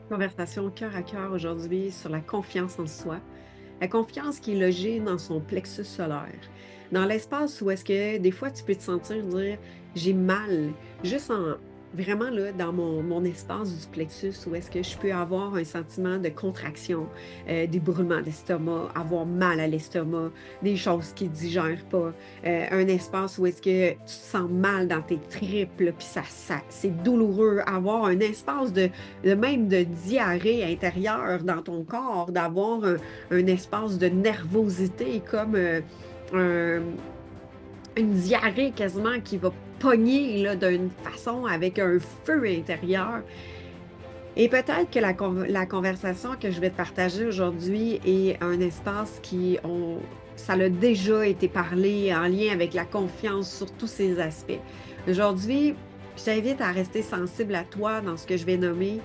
Conversation cœur à cœur aujourd'hui sur la confiance en soi. La confiance qui est logée dans son plexus solaire. Dans l'espace où est-ce que des fois tu peux te sentir dire j'ai mal, juste en vraiment là, dans mon espace du plexus où est-ce que je peux avoir un sentiment de contraction, des brûlements d'estomac, avoir mal à l'estomac, des choses qui ne digèrent pas, un espace où est-ce que tu te sens mal dans tes tripes, là, puis c'est douloureux, avoir un espace même de diarrhée intérieure dans ton corps, d'avoir un espace de nervosité comme un- une diarrhée quasiment qui va pogner là, d'une façon avec un feu intérieur. Et peut-être que la conversation que je vais te partager aujourd'hui est un espace ça a déjà été parlé en lien avec la confiance sur tous ces aspects. Aujourd'hui, je t'invite à rester sensible à toi dans ce que je vais nommer,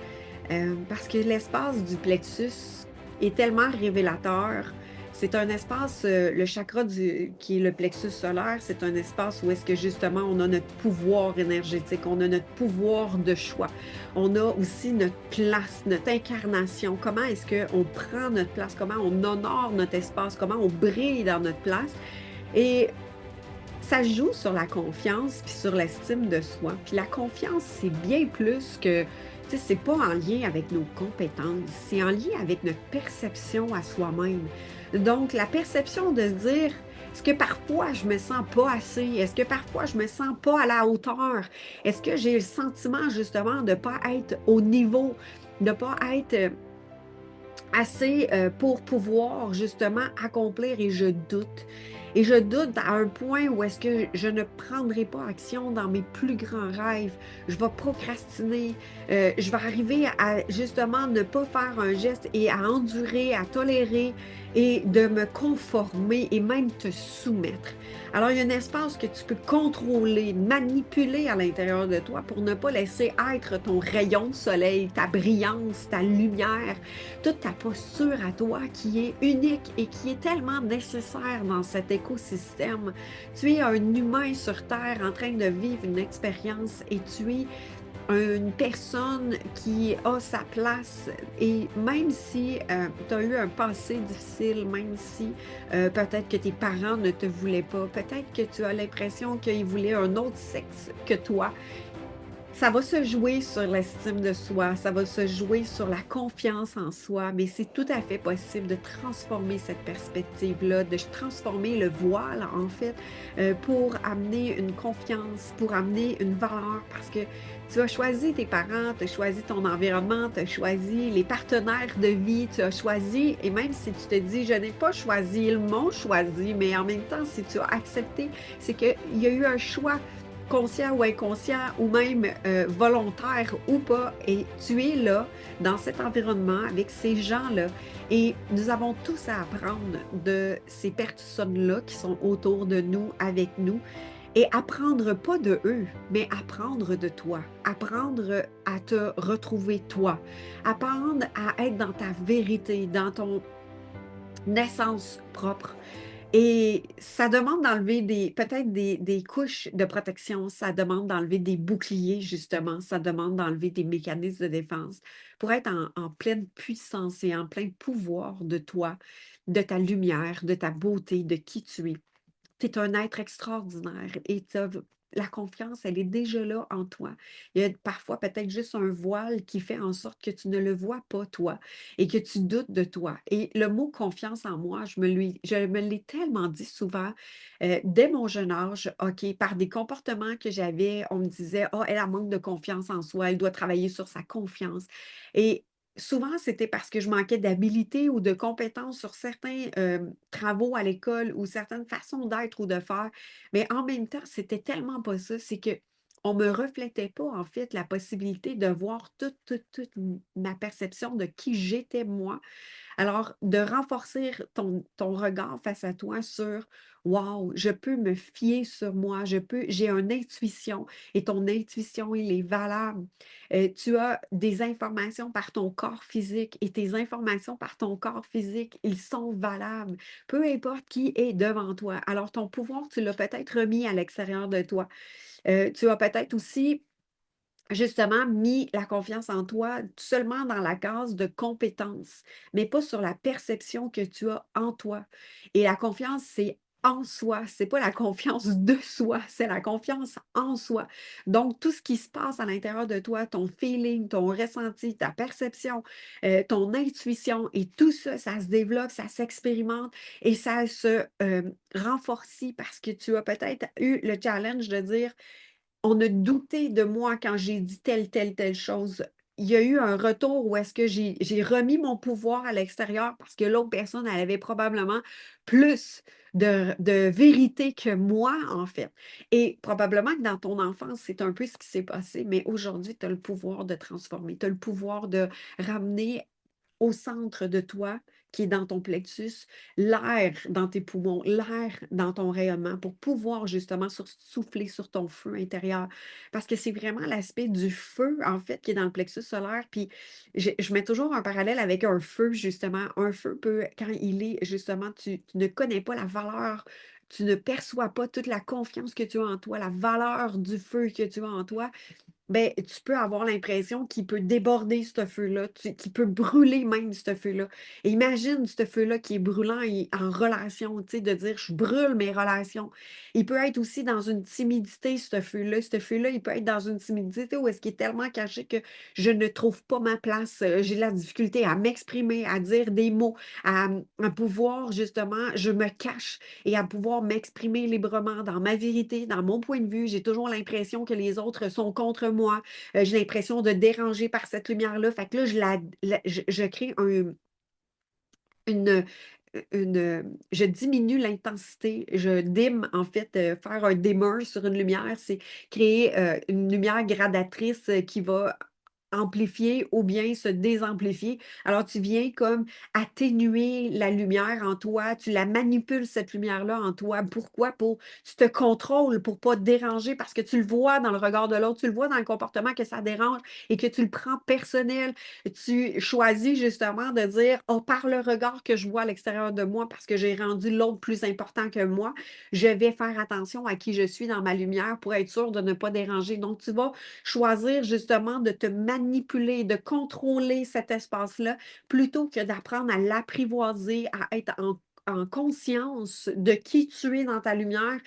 parce que l'espace du plexus est tellement révélateur. C'est un espace, le chakra qui est le plexus solaire, c'est un espace où est-ce que justement on a notre pouvoir énergétique, on a notre pouvoir de choix. On a aussi notre place, notre incarnation. Comment est-ce qu'on prend notre place? Comment on honore notre espace? Comment on brille dans notre place? Et ça joue sur la confiance puis sur l'estime de soi. Puis la confiance, c'est bien plus que, tu sais, c'est pas en lien avec nos compétences, c'est en lien avec notre perception à soi-même. Donc, la perception de se dire, est-ce que parfois je me sens pas assez? Est-ce que parfois je me sens pas à la hauteur? Est-ce que j'ai le sentiment justement de pas être au niveau, de pas être assez, pour pouvoir justement accomplir et je doute. Et je doute à un point où est-ce que je ne prendrai pas action dans mes plus grands rêves. Je vais procrastiner, je vais arriver à justement ne pas faire un geste et à endurer, à tolérer et de me conformer et même te soumettre. Alors, il y a un espace que tu peux contrôler, manipuler à l'intérieur de toi pour ne pas laisser être ton rayon de soleil, ta brillance, ta lumière, toute ta posture à toi qui est unique et qui est tellement nécessaire dans cet écosystème. Tu es un humain sur Terre en train de vivre une expérience et tu es une personne qui a sa place et même si tu as eu un passé difficile, même si peut-être que tes parents ne te voulaient pas, peut-être que tu as l'impression qu'ils voulaient un autre sexe que toi, ça va se jouer sur l'estime de soi, ça va se jouer sur la confiance en soi, mais c'est tout à fait possible de transformer cette perspective-là, de transformer le voile, en fait, pour amener une confiance, pour amener une valeur, parce que tu as choisi tes parents, tu as choisi ton environnement, tu as choisi les partenaires de vie, tu as choisi, et même si tu te dis, je n'ai pas choisi, ils m'ont choisi, mais en même temps, si tu as accepté, c'est qu'il y a eu un choix conscient ou inconscient ou même volontaire ou pas, et tu es là, dans cet environnement, avec ces gens-là. Et nous avons tous à apprendre de ces personnes-là qui sont autour de nous, avec nous, et apprendre pas de eux, mais apprendre de toi. Apprendre à te retrouver toi. Apprendre à être dans ta vérité, dans ton essence propre. Et ça demande d'enlever peut-être des couches de protection, ça demande d'enlever des boucliers justement, ça demande d'enlever des mécanismes de défense pour être en pleine puissance et en plein pouvoir de toi, de ta lumière, de ta beauté, de qui tu es. Tu es un être extraordinaire et la confiance, elle est déjà là en toi. Il y a parfois peut-être juste un voile qui fait en sorte que tu ne le vois pas, toi, et que tu doutes de toi. Et le mot confiance en moi, je me l'ai tellement dit souvent dès mon jeune âge, OK, par des comportements que j'avais, on me disait, oh, elle a manque de confiance en soi, elle doit travailler sur sa confiance. Et souvent, c'était parce que je manquais d'habilité ou de compétences sur certains travaux à l'école ou certaines façons d'être ou de faire. Mais en même temps, c'était tellement pas ça. C'est que on me reflétait pas, en fait, la possibilité de voir toute ma perception de qui j'étais moi, alors, de renforcer ton regard face à toi sur wow, je peux me fier sur moi, j'ai une intuition et ton intuition, il est valable. Tu as des informations par ton corps physique et tes informations par ton corps physique, ils sont valables, peu importe qui est devant toi. Alors, ton pouvoir, tu l'as peut-être remis à l'extérieur de toi. Tu as peut-être aussi justement mis la confiance en toi seulement dans la case de compétence, mais pas sur la perception que tu as en toi. Et la confiance, c'est en soi, c'est pas la confiance de soi, c'est la confiance en soi. Donc, tout ce qui se passe à l'intérieur de toi, ton feeling, ton ressenti, ta perception, ton intuition et tout ça, ça se développe, ça s'expérimente et ça se renforcit parce que tu as peut-être eu le challenge de dire on a douté de moi quand j'ai dit telle chose. Il y a eu un retour où est-ce que j'ai remis mon pouvoir à l'extérieur parce que l'autre personne, elle avait probablement plus de vérité que moi, en fait. Et probablement que dans ton enfance, c'est un peu ce qui s'est passé, mais aujourd'hui, tu as le pouvoir de transformer. Tu as le pouvoir de ramener au centre de toi, qui est dans ton plexus, l'air dans tes poumons, l'air dans ton rayonnement pour pouvoir justement souffler sur ton feu intérieur. Parce que c'est vraiment l'aspect du feu, en fait, qui est dans le plexus solaire. Puis je mets toujours un parallèle avec un feu, justement. Un feu peut, quand il est, justement, tu ne connais pas la valeur, tu ne perçois pas toute la confiance que tu as en toi, la valeur du feu que tu as en toi. Ben, tu peux avoir l'impression qu'il peut déborder ce feu-là, qu'il peut brûler même ce feu-là. Et imagine ce feu-là qui est brûlant et en relation, tu sais, de dire je brûle mes relations. Il peut être aussi dans une timidité, ce feu-là. Ce feu-là, il peut être dans une timidité où est-ce qu'il est tellement caché que je ne trouve pas ma place. J'ai de la difficulté à m'exprimer, à dire des mots, à pouvoir justement, je me cache et à pouvoir m'exprimer librement dans ma vérité, dans mon point de vue. J'ai toujours l'impression que les autres sont contre moi. J'ai l'impression de déranger par cette lumière-là. Fait que là, je crée une, je diminue l'intensité, je dim, en fait, faire un dimmer sur une lumière, c'est créer une lumière gradatrice qui va amplifier ou bien se désamplifier. Alors, tu viens comme atténuer la lumière en toi, tu la manipules, cette lumière-là en toi. Pourquoi? Tu te contrôles pour pas te déranger parce que tu le vois dans le regard de l'autre, tu le vois dans le comportement que ça dérange et que tu le prends personnel. Tu choisis justement de dire, oh, par le regard que je vois à l'extérieur de moi parce que j'ai rendu l'autre plus important que moi, je vais faire attention à qui je suis dans ma lumière pour être sûr de ne pas déranger. Donc, tu vas choisir justement de te manipuler, de contrôler cet espace-là, plutôt que d'apprendre à l'apprivoiser, à être en conscience de qui tu es dans ta lumière.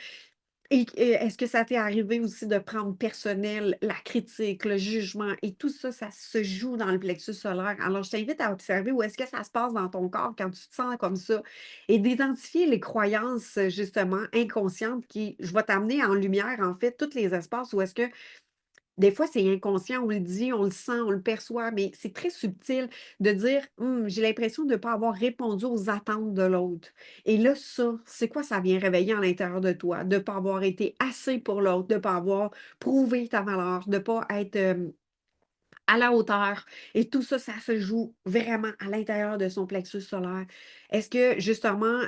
Et est-ce que ça t'est arrivé aussi de prendre personnel la critique, le jugement et tout ça, ça se joue dans le plexus solaire. Alors, je t'invite à observer où est-ce que ça se passe dans ton corps quand tu te sens comme ça et d'identifier les croyances, justement, inconscientes qui, je vais t'amener en lumière, en fait, tous les espaces où est-ce que des fois, c'est inconscient, on le dit, on le sent, on le perçoit, mais c'est très subtil de dire: J'ai l'impression de ne pas avoir répondu aux attentes de l'autre. Et là, ça, c'est quoi ça vient réveiller à l'intérieur de toi? De ne pas avoir été assez pour l'autre, de ne pas avoir prouvé ta valeur, de ne pas être, à la hauteur et tout ça, ça se joue vraiment à l'intérieur de son plexus solaire. Est-ce que justement,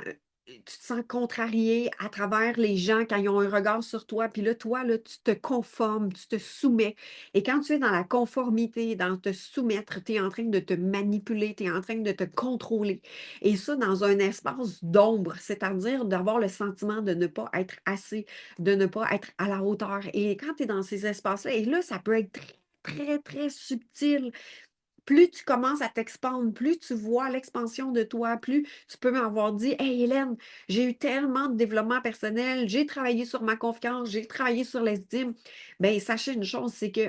tu te sens contrarié à travers les gens quand ils ont un regard sur toi, puis là, toi, là, tu te conformes, tu te soumets et quand tu es dans la conformité, dans te soumettre, tu es en train de te manipuler, tu es en train de te contrôler et ça dans un espace d'ombre, c'est-à-dire d'avoir le sentiment de ne pas être assez, de ne pas être à la hauteur et quand tu es dans ces espaces-là et là, ça peut être très, très subtil. Plus tu commences à t'expandre, plus tu vois l'expansion de toi, plus tu peux m'avoir dit: «Hey Hélène, j'ai eu tellement de développement personnel, j'ai travaillé sur ma confiance, j'ai travaillé sur l'estime». Bien, sachez une chose, c'est que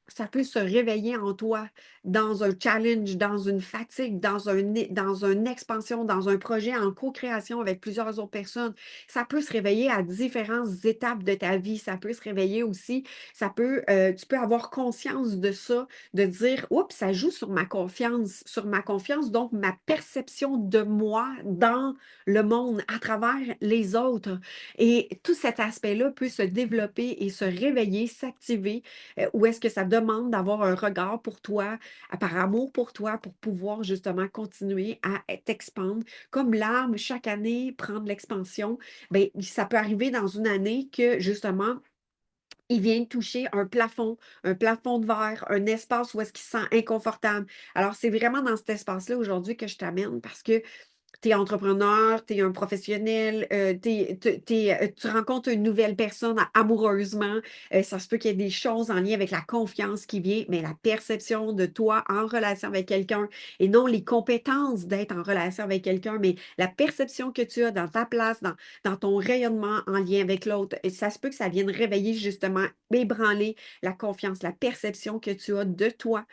ça peut se réveiller en toi dans un challenge, dans une fatigue, dans une expansion, dans un projet en co-création avec plusieurs autres personnes. Ça peut se réveiller à différentes étapes de ta vie. Ça peut se réveiller aussi, tu peux avoir conscience de ça, de dire: «Oups, ça joue sur ma confiance, donc ma perception de moi dans le monde, à travers les autres» et tout cet aspect-là peut se développer et se réveiller, s'activer, ou est-ce que ça demande d'avoir un regard pour toi, par amour pour toi, pour pouvoir justement continuer à t'expandre. Comme l'arbre, chaque année prend de l'expansion, bien, ça peut arriver dans une année que justement, il vient de toucher un plafond de verre, un espace où est-ce qu'il se sent inconfortable. Alors, c'est vraiment dans cet espace-là aujourd'hui que je t'amène parce que Tu es entrepreneur, tu es un professionnel, tu rencontres une nouvelle personne amoureusement, ça se peut qu'il y ait des choses en lien avec la confiance qui vient, mais la perception de toi en relation avec quelqu'un et non les compétences d'être en relation avec quelqu'un, mais la perception que tu as dans ta place, dans ton rayonnement en lien avec l'autre, et ça se peut que ça vienne réveiller justement, ébranler la confiance, la perception que tu as de toi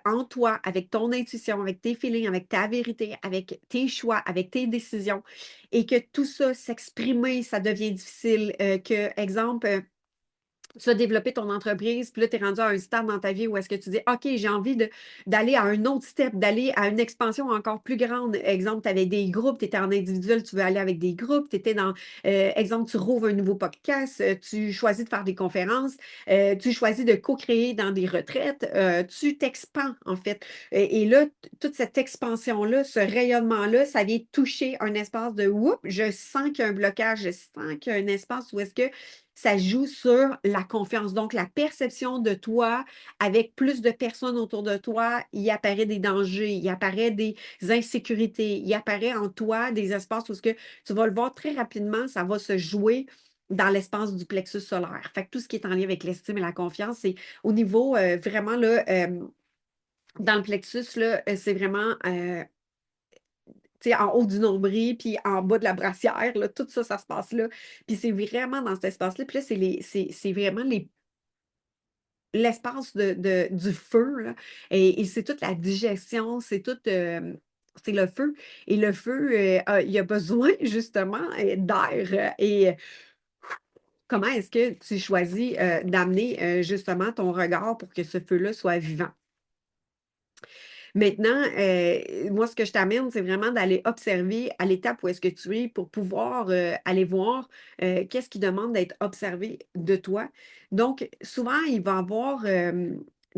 en toi, avec ton intuition, avec tes feelings, avec ta vérité, avec tes choix, avec tes décisions, et que tout ça, s'exprimer, ça devient difficile. Que, exemple, tu as développé ton entreprise, puis là, tu es rendu à un stade dans ta vie où est-ce que tu dis, OK, j'ai envie d'aller à un autre step, d'aller à une expansion encore plus grande. Exemple, tu avais des groupes, tu étais en individuel, tu veux aller avec des groupes, tu étais dans, exemple, tu rouvres un nouveau podcast, tu choisis de faire des conférences, tu choisis de co-créer dans des retraites, tu t'expands, en fait. Et là, toute cette expansion-là, ce rayonnement-là, ça vient toucher un espace de, oups, je sens qu'il y a un blocage, je sens qu'il y a un espace où est-ce que ça joue sur la confiance. Donc, la perception de toi avec plus de personnes autour de toi, il apparaît des dangers, il apparaît des insécurités, il apparaît en toi des espaces où ce que tu vas le voir très rapidement, ça va se jouer dans l'espace du plexus solaire. Fait que tout ce qui est en lien avec l'estime et la confiance, c'est au niveau vraiment là, dans le plexus, là, c'est vraiment tu sais, en haut du nombril, puis en bas de la brassière, là, tout ça, ça se passe là. Puis c'est vraiment dans cet espace-là. Puis là, c'est vraiment l'espace du feu, là. Et c'est toute la digestion, c'est tout, c'est le feu. Et le feu, il a besoin justement d'air. Et comment est-ce que tu choisis d'amener justement ton regard pour que ce feu-là soit vivant? Maintenant, moi, ce que je t'amène, c'est vraiment d'aller observer à l'étape où est-ce que tu es pour pouvoir, aller voir, qu'est-ce qui demande d'être observé de toi. Donc, souvent, il va y avoir, de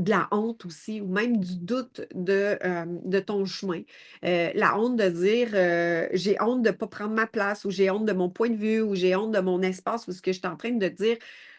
la honte aussi ou même du doute de ton chemin. La honte de dire, «J'ai honte de ne pas prendre ma place» ou «J'ai honte de mon point de vue» ou «J'ai honte de mon espace» ou ce que je suis en train de dire,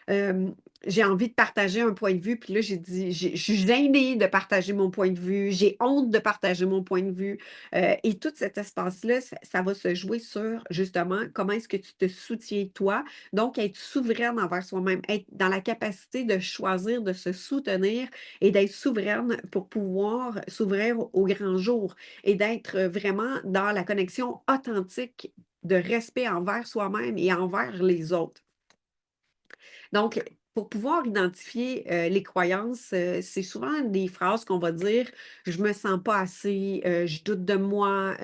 hem j'ai envie de partager un point de vue, puis là, j'ai dit, je suis gênée de partager mon point de vue, j'ai honte de partager mon point de vue. Et tout cet espace-là, ça va se jouer sur justement comment est-ce que tu te soutiens toi. Donc, être souveraine envers soi-même, être dans la capacité de choisir de se soutenir et d'être souveraine pour pouvoir s'ouvrir au grand jour et d'être vraiment dans la connexion authentique de respect envers soi-même et envers les autres. Donc, pour pouvoir identifier, les croyances, c'est souvent des phrases qu'on va dire: «Je me sens pas assez, je doute de moi,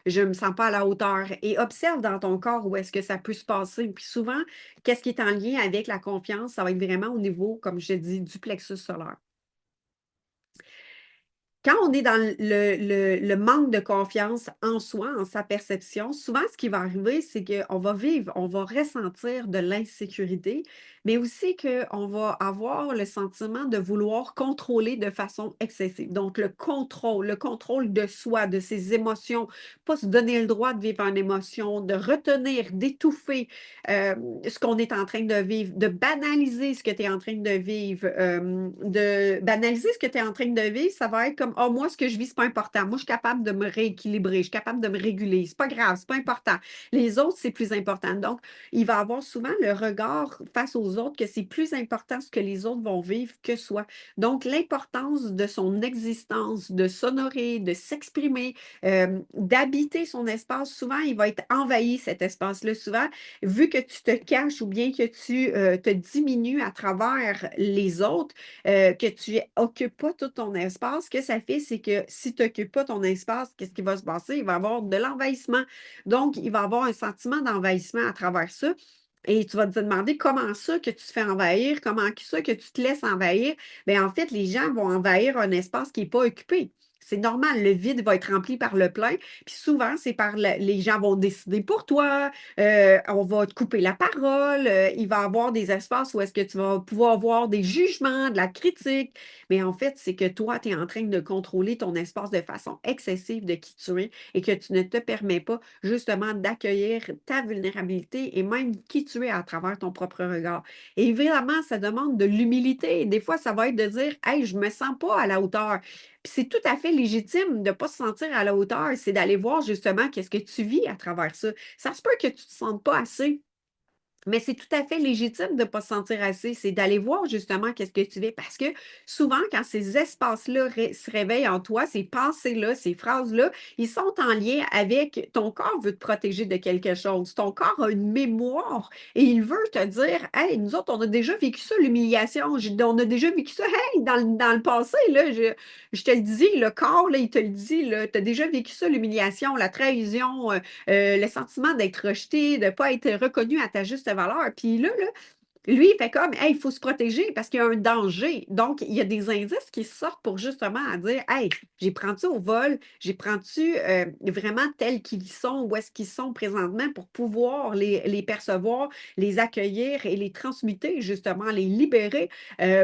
je me sens pas à la hauteur» et observe dans ton corps où est-ce que ça peut se passer. Puis souvent, qu'est-ce qui est en lien avec la confiance? Ça va être vraiment au niveau, comme je te dis, du plexus solaire. Quand on est dans le manque de confiance en soi, en sa perception, souvent ce qui va arriver, c'est qu'on va vivre, on va ressentir de l'insécurité, mais aussi qu'on va avoir le sentiment de vouloir contrôler de façon excessive. Donc le contrôle de soi, de ses émotions, pas se donner le droit de vivre une émotion, de retenir, d'étouffer ce qu'on est en train de vivre, de banaliser ce que tu es en train de vivre, de banaliser ce que tu es en train de vivre, ça va être comme: «Oh, moi, ce que je vis, c'est pas important. Moi, je suis capable de me rééquilibrer, je suis capable de me réguler. C'est pas grave, c'est pas important. Les autres, c'est plus important». Donc, il va avoir souvent le regard face aux autres que c'est plus important ce que les autres vont vivre que soi. Donc, l'importance de son existence, de s'honorer, de s'exprimer, d'habiter son espace, souvent, il va être envahi, cet espace-là. Souvent, vu que tu te caches ou bien que tu te diminues à travers les autres, que tu occupes pas tout ton espace, ce que ça fait, c'est que si tu n'occupes pas ton espace, qu'est-ce qui va se passer? Il va y avoir de l'envahissement. Donc, il va y avoir un sentiment d'envahissement à travers ça. Et tu vas te demander comment ça que tu te fais envahir, comment ça que tu te laisses envahir. Bien, en fait, les gens vont envahir un espace qui n'est pas occupé. C'est normal, le vide va être rempli par le plein. Puis souvent, c'est par les gens vont décider pour toi, on va te couper la parole, il va y avoir des espaces où est-ce que tu vas pouvoir avoir des jugements, de la critique, mais en fait, c'est que toi, tu es en train de contrôler ton espace de façon excessive de qui tu es et que tu ne te permets pas justement d'accueillir ta vulnérabilité et même qui tu es à travers ton propre regard. Et évidemment, ça demande de l'humilité. Des fois, ça va être de dire: «Hey, je me sens pas à la hauteur». Puis c'est tout à fait légitime de ne pas se sentir à la hauteur. C'est d'aller voir justement qu'est-ce que tu vis à travers ça. Ça se peut que tu ne te sentes pas assez. Mais c'est tout à fait légitime de ne pas se sentir assez. C'est d'aller voir justement qu'est-ce que tu vis. Parce que souvent, quand ces espaces-là se réveillent en toi, ces pensées-là, ces phrases-là, ils sont en lien avec ton corps veut te protéger de quelque chose. Ton corps a une mémoire et il veut te dire, hey, nous autres, on a déjà vécu ça, l'humiliation. On a déjà vécu ça, hey, dans le passé, là, je te le dis, le corps, là, il te le dit, tu as déjà vécu ça, l'humiliation, la trahison, le sentiment d'être rejeté, de ne pas être reconnu à ta juste valeur. Puis là, lui, il fait comme, hey, il faut se protéger parce qu'il y a un danger. Donc, il y a des indices qui sortent pour justement à dire, hey, j'ai prends-tu au vol, j'ai prends-tu vraiment tels qu'ils sont, où est-ce qu'ils sont présentement pour pouvoir les percevoir, les accueillir et les transmuter, justement, les libérer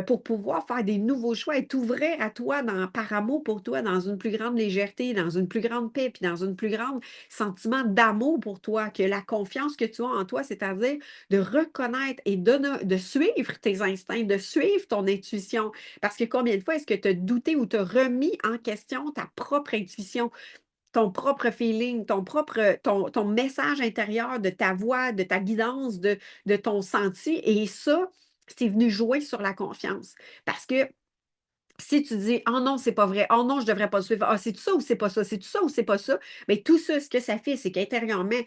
pour pouvoir faire des nouveaux choix et t'ouvrir à toi par amour pour toi dans une plus grande légèreté, dans une plus grande paix, puis dans une plus grande sentiment d'amour pour toi, que la confiance que tu as en toi, c'est-à-dire de reconnaître et de suivre tes instincts, de suivre ton intuition. Parce que combien de fois est-ce que tu as douté ou tu as remis en question ta propre intuition, ton propre feeling, ton message intérieur de ta voix, de ta guidance, de ton senti. Et ça, c'est venu jouer sur la confiance. Parce que si tu dis oh non, c'est pas vrai, oh non, je devrais pas le suivre, ah, c'est tout ça ou c'est pas ça, c'est tout ça ou c'est pas ça, mais tout ça, ce que ça fait, c'est qu'intérieurement,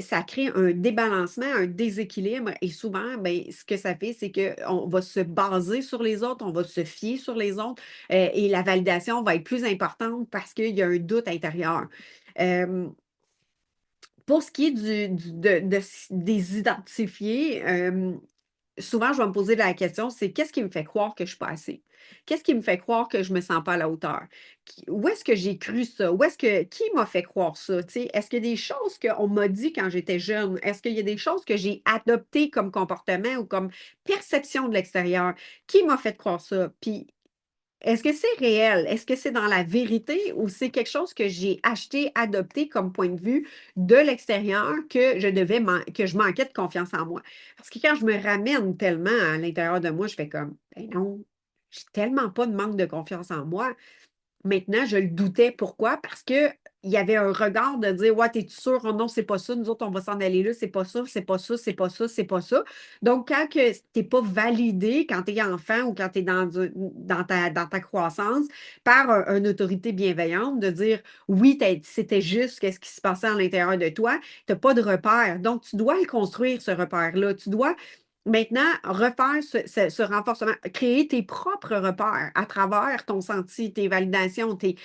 ça crée un débalancement, un déséquilibre, et souvent, ben, ce que ça fait, c'est qu'on va se baser sur les autres, on va se fier sur les autres, et la validation va être plus importante parce qu'il y a un doute intérieur. Euh, pour ce qui est des identifier, souvent, je vais me poser la question, c'est qu'est-ce qui me fait croire que je suis pas assez? Qu'est-ce qui me fait croire que je me sens pas à la hauteur? Où est-ce que j'ai cru ça? Qui m'a fait croire ça? Tu sais, est-ce qu'il y a des choses qu'on m'a dit quand j'étais jeune? Est-ce qu'il y a des choses que j'ai adoptées comme comportement ou comme perception de l'extérieur? Qui m'a fait croire ça? Puis, est-ce que c'est réel? Est-ce que c'est dans la vérité ou c'est quelque chose que j'ai acheté, adopté comme point de vue de l'extérieur que je manquais de confiance en moi? Parce que quand je me ramène tellement à l'intérieur de moi, je fais comme, ben non, j'ai tellement pas de manque de confiance en moi. Maintenant, je le doutais. Pourquoi? Parce que il y avait un regard de dire, ouais, t'es-tu sûr? Oh non, c'est pas ça. Nous autres, on va s'en aller là. C'est pas ça, c'est pas ça, c'est pas ça, c'est pas ça. Donc, quand tu n'es pas validé, quand tu es enfant ou quand tu es dans ta croissance, par une autorité bienveillante, de dire, oui, c'était juste qu'est-ce qui se passait à l'intérieur de toi, tu n'as pas de repère. Donc, tu dois le construire, ce repère-là. Tu dois maintenant, refaire ce renforcement, créer tes propres repères à travers ton senti, tes validations, tes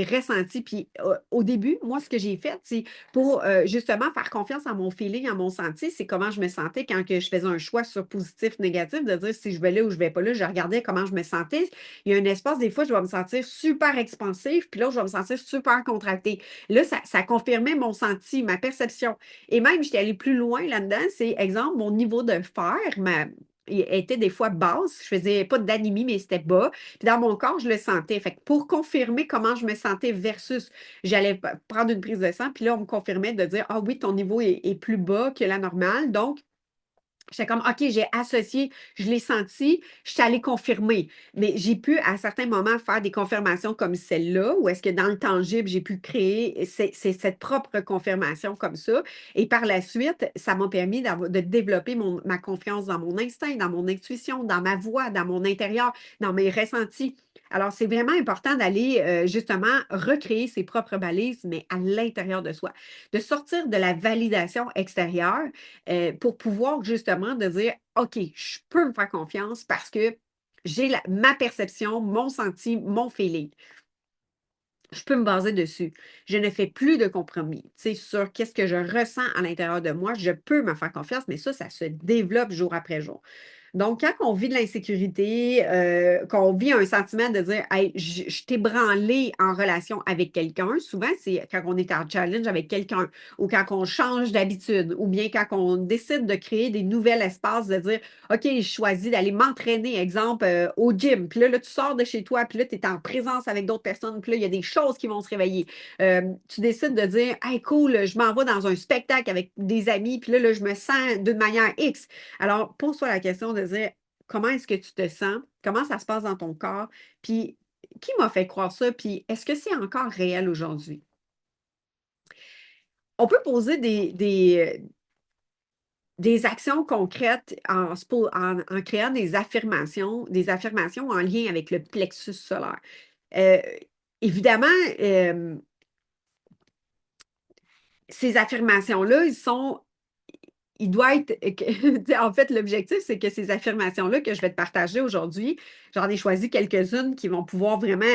ressentis. Puis au début, moi, ce que j'ai fait, c'est pour justement faire confiance à mon feeling, à mon senti, c'est comment je me sentais quand que je faisais un choix sur positif, négatif, de dire si je vais là ou je vais pas là, je regardais comment je me sentais. Il y a un espace, des fois, je vais me sentir super expansif, puis là, je vais me sentir super contractée. Là, ça confirmait mon senti, ma perception. Et même, j'étais allée plus loin là-dedans. C'est, exemple, mon niveau de fer il était des fois basse. Je faisais pas d'anémie, mais c'était bas. Puis dans mon corps, je le sentais. Fait que pour confirmer comment je me sentais versus, j'allais prendre une prise de sang, puis là, on me confirmait de dire, ah oui, ton niveau est plus bas que la normale. Donc, j'étais comme, OK, j'ai associé, je l'ai senti, je suis allée confirmer. Mais j'ai pu, à certains moments, faire des confirmations comme celle-là, où est-ce que dans le tangible, j'ai pu créer c'est cette propre confirmation comme ça. Et par la suite, ça m'a permis de développer ma confiance dans mon instinct, dans mon intuition, dans ma voix, dans mon intérieur, dans mes ressentis. Alors, c'est vraiment important d'aller justement recréer ses propres balises, mais à l'intérieur de soi, de sortir de la validation extérieure pour pouvoir justement de dire, OK, je peux me faire confiance parce que j'ai ma perception, mon senti, mon feeling. Je peux me baser dessus. Je ne fais plus de compromis. Tu sais, sur qu'est-ce que je ressens à l'intérieur de moi, je peux me faire confiance, mais ça se développe jour après jour. Donc, quand on vit de l'insécurité, qu'on vit un sentiment de dire hey, je t'ai branlé en relation avec quelqu'un, souvent, c'est quand on est en challenge avec quelqu'un ou quand on change d'habitude ou bien quand on décide de créer des nouveaux espaces, de dire OK, je choisis d'aller m'entraîner, exemple, au gym. Puis là, tu sors de chez toi, puis là, tu es en présence avec d'autres personnes, puis là, il y a des choses qui vont se réveiller. Tu décides de dire hey, cool, je m'en vais dans un spectacle avec des amis, puis là, je me sens d'une manière X. Alors, pose-toi la question de dire comment est-ce que tu te sens, comment ça se passe dans ton corps, puis Qui m'a fait croire ça? Puis est-ce que c'est encore réel aujourd'hui? On peut poser des actions concrètes en créant des affirmations en lien avec le plexus solaire. Heu, évidemment, hem, ces affirmations-là, il doit être que tu sais, en fait, l'objectif, c'est que ces affirmations-là que je vais te partager aujourd'hui, j'en ai choisi quelques-unes qui vont pouvoir vraiment,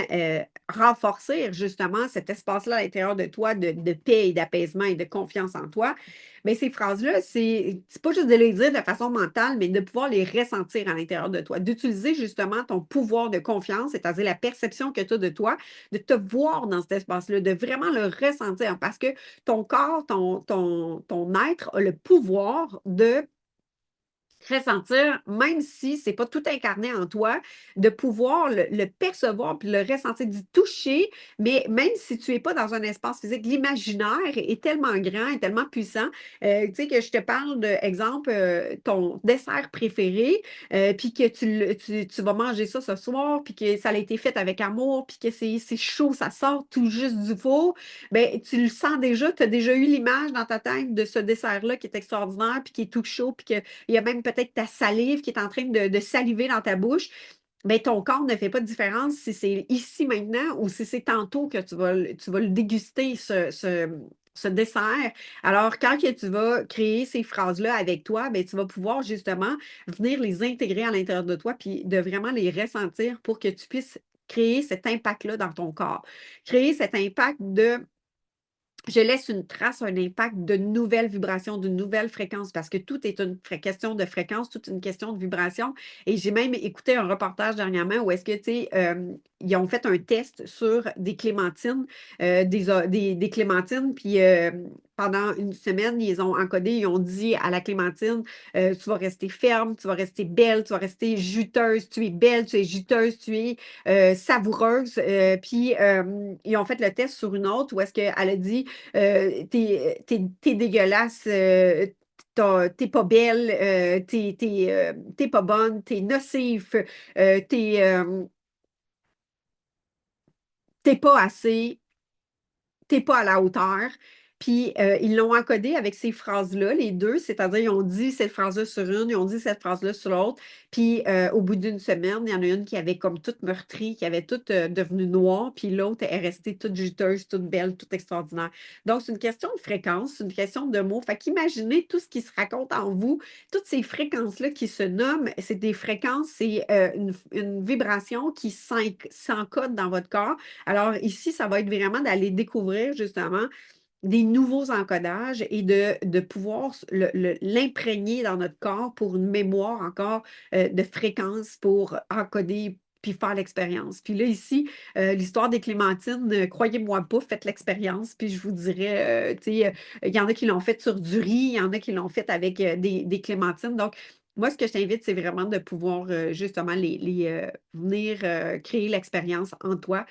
renforcer justement cet espace-là à l'intérieur de toi de paix et d'apaisement et de confiance en toi. Mais ces phrases-là, c'est pas juste de les dire de façon mentale, mais de pouvoir les ressentir à l'intérieur de toi, d'utiliser justement ton pouvoir de confiance, c'est-à-dire la perception que tu as de toi, de te voir dans cet espace-là, de vraiment le ressentir parce que ton corps, ton être a le pouvoir de ressentir, même si c'est pas tout incarné en toi, de pouvoir le percevoir puis le ressentir, d'y toucher, mais même si tu es pas dans un espace physique, l'imaginaire est tellement grand et tellement puissant, tu sais, que je te parle de, exemple, ton dessert préféré, puis que tu vas manger ça ce soir, puis que ça a été fait avec amour, puis que c'est chaud, ça sort tout juste du four, ben tu le sens déjà, tu as déjà eu l'image dans ta tête de ce dessert-là qui est extraordinaire, puis qui est tout chaud, puis que il y a même peut-être ta salive qui est en train de saliver dans ta bouche. Mais ton corps ne fait pas de différence si c'est ici maintenant ou si c'est tantôt que tu vas le déguster, ce dessert. Alors, quand que tu vas créer ces phrases-là avec toi, ben, tu vas pouvoir justement venir les intégrer à l'intérieur de toi, puis de vraiment les ressentir pour que tu puisses créer cet impact-là dans ton corps. Créer cet impact de je laisse une trace, un impact de nouvelles vibrations, d'une nouvelle fréquence, parce que tout est une question de fréquence, toute une question de vibration. Et j'ai même écouté un reportage dernièrement où est-ce que, tu sais, ils ont fait un test sur des clémentines, des clémentines, puis pendant une semaine, ils ont encodé, ils ont dit à la clémentine, tu vas rester ferme, tu vas rester belle, tu vas rester juteuse, tu es belle, tu es juteuse, tu es savoureuse. Puis ils ont fait le test sur une autre où est-ce qu'elle a dit t'es dégueulasse, t'es pas belle, t'es pas bonne, t'es nocif, t'es t'es pas assez, t'es pas à la hauteur. Puis ils l'ont encodé avec ces phrases-là, les deux, c'est-à-dire ils ont dit cette phrase-là sur une, ils ont dit cette phrase-là sur l'autre. Puis au bout d'une semaine, il y en a une qui avait comme toute meurtrie, qui avait toute devenue noire, puis l'autre est restée toute juteuse, toute belle, toute extraordinaire. Donc, c'est une question de fréquence, c'est une question de mots. Fait qu'imaginez tout ce qui se raconte en vous, toutes ces fréquences-là qui se nomment, c'est des fréquences, c'est une vibration qui s'encode dans votre corps. Alors ici, ça va être vraiment d'aller découvrir justement des nouveaux encodages et de pouvoir l'imprégner dans notre corps pour une mémoire encore de fréquence pour encoder puis faire l'expérience. Puis là, ici, l'histoire des clémentines, croyez-moi pas, faites l'expérience, puis je vous dirais, tu sais, il y en a qui l'ont fait sur du riz, il y en a qui l'ont fait avec des clémentines. Donc, moi, ce que je t'invite, c'est vraiment de pouvoir justement venir créer l'expérience en toi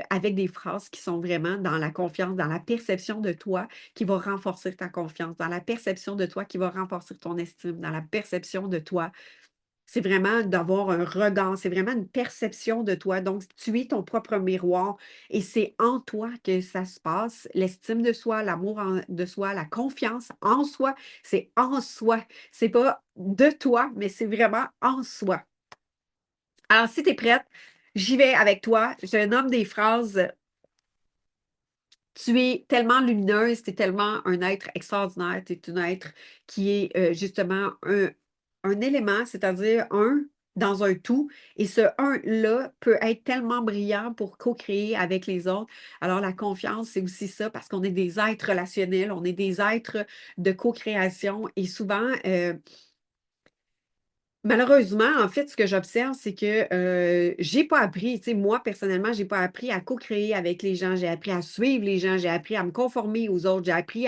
avec des phrases qui sont vraiment dans la confiance, dans la perception de toi qui va renforcer ta confiance, dans la perception de toi qui va renforcer ton estime, dans la perception de toi. C'est vraiment d'avoir un regard, c'est vraiment une perception de toi. Donc, tu es ton propre miroir et c'est en toi que ça se passe. L'estime de soi, de soi, la confiance en soi, c'est en soi. C'est pas de toi, mais c'est vraiment en soi. Alors, si tu es prête, j'y vais avec toi. Je nomme des phrases. Tu es tellement lumineuse, tu es tellement un être extraordinaire, tu es un être qui est justement un élément, c'est-à-dire un dans un tout. Et ce un-là peut être tellement brillant pour co-créer avec les autres. Alors, la confiance, c'est aussi ça, parce qu'on est des êtres relationnels, on est des êtres de co-création. Et souvent, malheureusement, en fait, ce que j'observe, c'est que j'ai pas appris, tu sais, moi, personnellement, j'ai pas appris à co-créer avec les gens. J'ai appris à suivre les gens, j'ai appris à me conformer aux autres, j'ai appris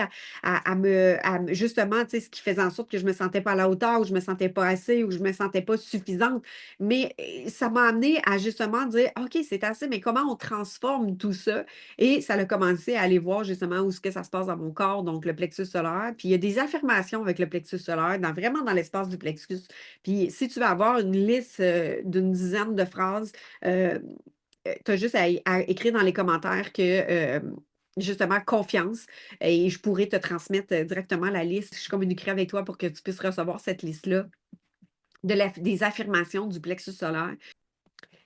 justement, tu sais, ce qui faisait en sorte que je me sentais pas à la hauteur, ou je me sentais pas assez, ou je me sentais pas suffisante. Mais ça m'a amené à justement dire, OK, c'est assez, mais comment on transforme tout ça? Et ça a commencé à aller voir justement où est-ce que ça se passe dans mon corps, donc le plexus solaire. Puis il y a des affirmations avec le plexus solaire, vraiment dans l'espace du plexus. Puis si tu veux avoir une liste d'une dizaine de phrases, euh, tu as juste à écrire dans les commentaires que, justement, confiance, et je pourrais te transmettre directement la liste. Je communiquerai avec toi pour que tu puisses recevoir cette liste-là des affirmations du plexus solaire.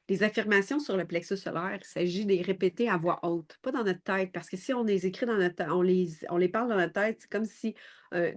Les affirmations sur le plexus solaire, il s'agit de les répéter à voix haute, pas dans notre tête, parce que si on les écrit dans notre tête, on les parle dans notre tête, c'est comme si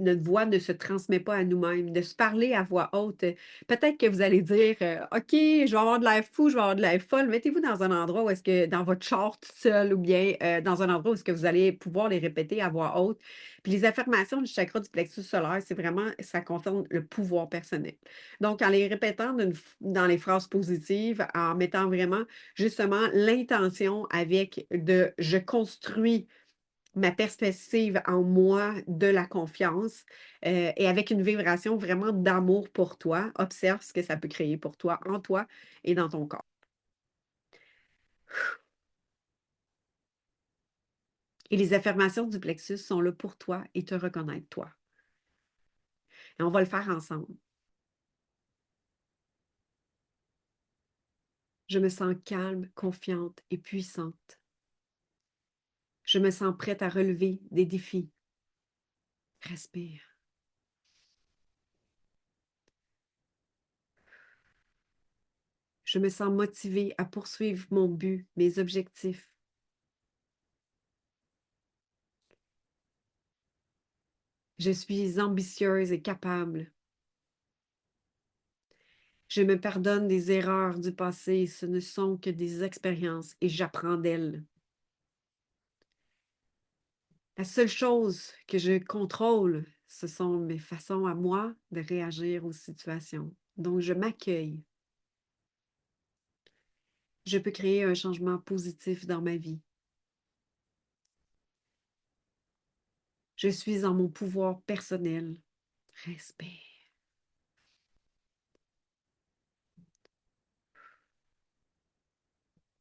notre voix ne se transmet pas à nous-mêmes. De se parler à voix haute, peut-être que vous allez dire OK, je vais avoir de l'air fou, je vais avoir de l'air folle. Mettez-vous dans un endroit où est-ce que, dans votre char tout seul, ou bien dans un endroit où est-ce que vous allez pouvoir les répéter à voix haute. Puis les affirmations du chakra du plexus solaire, c'est vraiment, ça concerne le pouvoir personnel. Donc, en les répétant dans les phrases positives, en mettant vraiment justement l'intention avec de je construis ma perspective en moi de la confiance et avec une vibration vraiment d'amour pour toi, observe ce que ça peut créer pour toi, en toi et dans ton corps. Et les affirmations du plexus sont là pour toi et te reconnaître toi. Et on va le faire ensemble. Je me sens calme, confiante et puissante. Je me sens prête à relever des défis. Respire. Je me sens motivée à poursuivre mon but, mes objectifs. Je suis ambitieuse et capable. Je me pardonne des erreurs du passé, ce ne sont que des expériences et j'apprends d'elles. La seule chose que je contrôle, ce sont mes façons à moi de réagir aux situations. Donc, je m'accueille. Je peux créer un changement positif dans ma vie. Je suis en mon pouvoir personnel. Respire.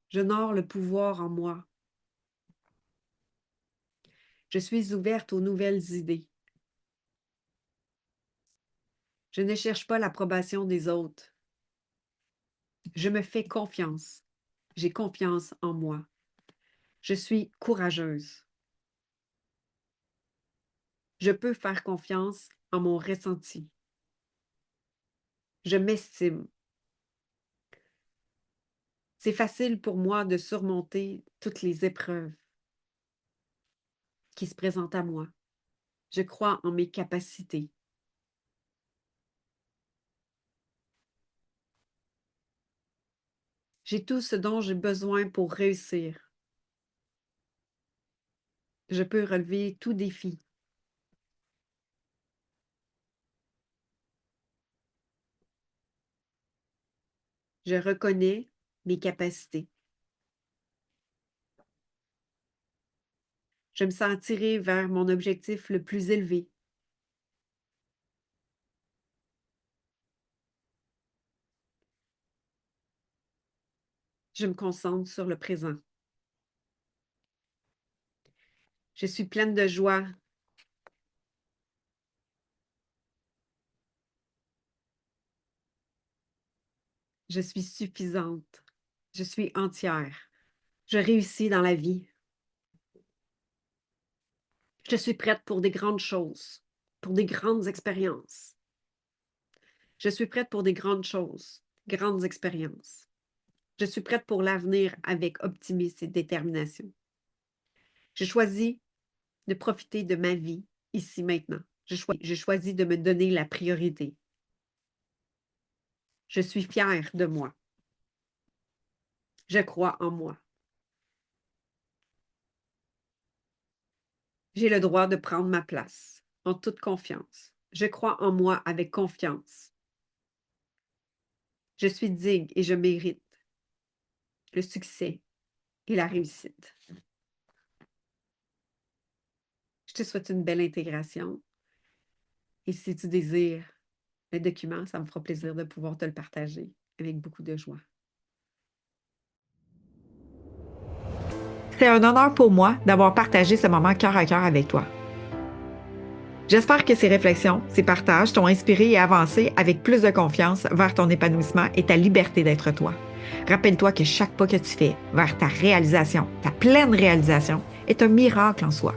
J'honore le pouvoir en moi. Je suis ouverte aux nouvelles idées. Je ne cherche pas l'approbation des autres. Je me fais confiance. J'ai confiance en moi. Je suis courageuse. Je peux faire confiance en mon ressenti. Je m'estime. C'est facile pour moi de surmonter toutes les épreuves qui se présentent à moi. Je crois en mes capacités. J'ai tout ce dont j'ai besoin pour réussir. Je peux relever tout défi. Je reconnais mes capacités. Je me sens attirée vers mon objectif le plus élevé. Je me concentre sur le présent. Je suis pleine de joie. Je suis suffisante. Je suis entière. Je réussis dans la vie. Je suis prête pour des grandes choses, pour des grandes expériences. Je suis prête pour des grandes choses, grandes expériences. Je suis prête pour l'avenir avec optimisme et détermination. Je choisis de profiter de ma vie ici maintenant. Je choisis de me donner la priorité. Je suis fière de moi. Je crois en moi. J'ai le droit de prendre ma place en toute confiance. Je crois en moi avec confiance. Je suis digne et je mérite le succès et la réussite. Je te souhaite une belle intégration et si tu désires le document, ça me fera plaisir de pouvoir te le partager avec beaucoup de joie. C'est un honneur pour moi d'avoir partagé ce moment cœur à cœur avec toi. J'espère que ces réflexions, ces partages t'ont inspiré et avancé avec plus de confiance vers ton épanouissement et ta liberté d'être toi. Rappelle-toi que chaque pas que tu fais vers ta réalisation, ta pleine réalisation, est un miracle en soi.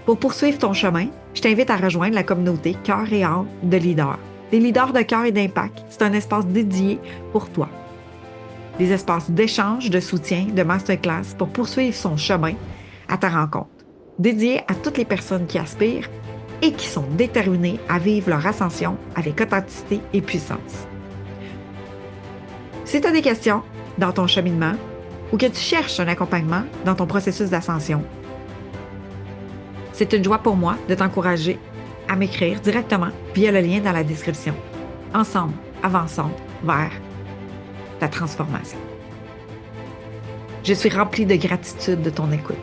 Pour poursuivre ton chemin, je t'invite à rejoindre la communauté Cœur et âme de leaders. Des leaders de cœur et d'impact, c'est un espace dédié pour toi. Des espaces d'échange, de soutien, de masterclass pour poursuivre son chemin à ta rencontre. Dédié à toutes les personnes qui aspirent et qui sont déterminées à vivre leur ascension avec authenticité et puissance. Si tu as des questions dans ton cheminement ou que tu cherches un accompagnement dans ton processus d'ascension, c'est une joie pour moi de t'encourager à m'écrire directement via le lien dans la description. Ensemble, avançons vers ta transformation. Je suis remplie de gratitude de ton écoute.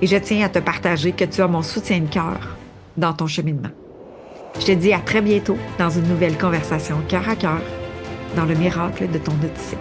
Et je tiens à te partager que tu as mon soutien de cœur dans ton cheminement. Je te dis à très bientôt dans une nouvelle conversation cœur à cœur dans le miracle de ton Odyssée.